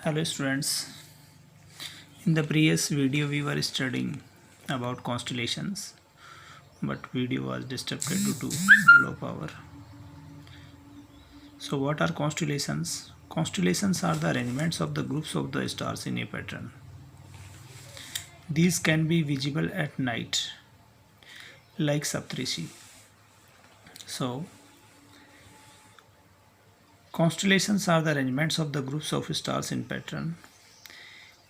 Hello students, in the previous video we were studying about constellations, but video was disrupted due to low power. So what are constellations? Constellations are the arrangements of the groups of the stars in a pattern. These can be visible at night like Saptarishi. So constellations are the arrangements of the groups of stars in pattern.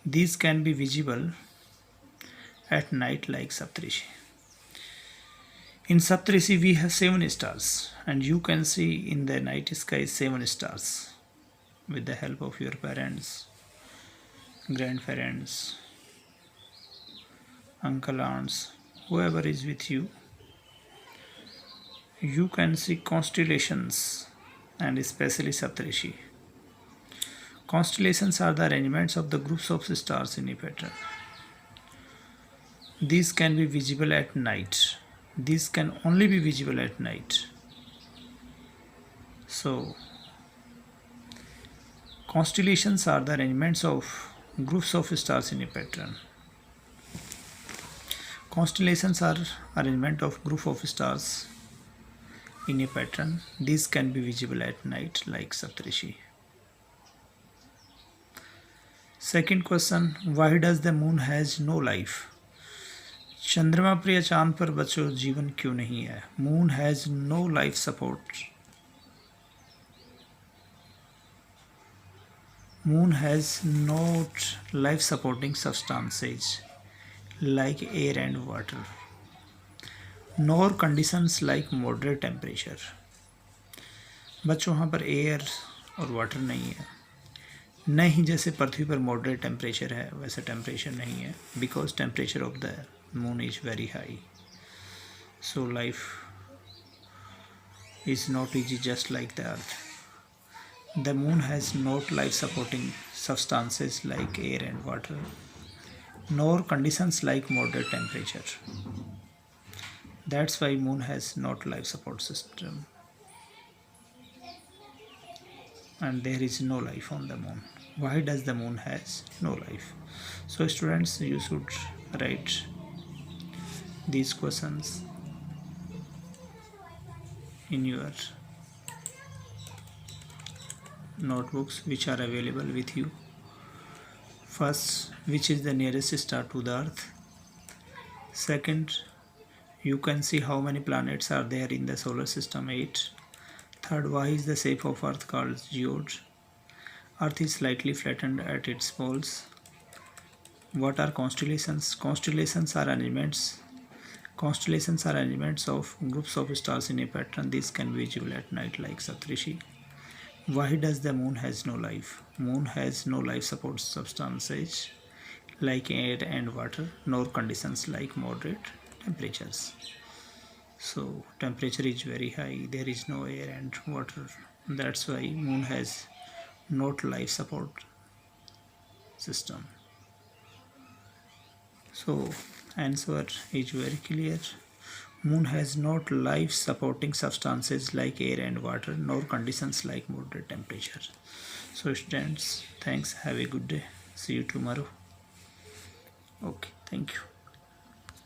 These can be visible at night like Saptarishi. In Saptarishi we have 7 stars, and you can see in the night sky 7 stars with the help of your parents, grandparents, uncle, aunts, whoever is with you. You can see constellations, and especially Saptarishi. Constellations are the arrangements of the groups of stars in a pattern. These can be visible at night. These can only be visible at night. So constellations are the arrangements of groups of stars in a pattern. Constellations are arrangement of group of stars in a pattern. These can be visible at night like Saptarishi. Second question, why does the moon has no life? चंद्रमा पर या चांद पर बच्चों जीवन क्यों नहीं है? Moon has no life support. Moon has not life supporting substances like air and water, nor conditions like moderate temperature. बच्चों वहाँ पर एयर और वाटर नहीं है, नहीं जैसे पृथ्वी पर मॉडरेट टेम्परेचर है वैसा टेम्परेचर नहीं है, because temperature of the moon is very high. So life is not easy just like the earth. The moon has not life supporting substances like air and water, nor conditions like moderate temperature. That's why moon has not life support system, and there is no life on the moon. Why does the moon has no life? So students, you should write these questions in your notebooks which are available with you. First, which is the nearest star to the earth? Second, you can see how many planets are there in the solar system, 8. Third, why is the shape of earth called geode? Earth is slightly flattened at its poles. What are constellations? Constellations are arrangements of groups of stars in a pattern. These can be visible at night like Saptarishi. Why does the moon has no life? Moon has no life support substances like air and water, nor conditions like moderate temperatures. So temperature is very high, there is no air and water. That's why moon has not life support system. So answer is very clear. Moon has not life supporting substances like air and water, nor conditions like moderate temperature. So students, thanks, have a good day, see you tomorrow. Okay, thank you.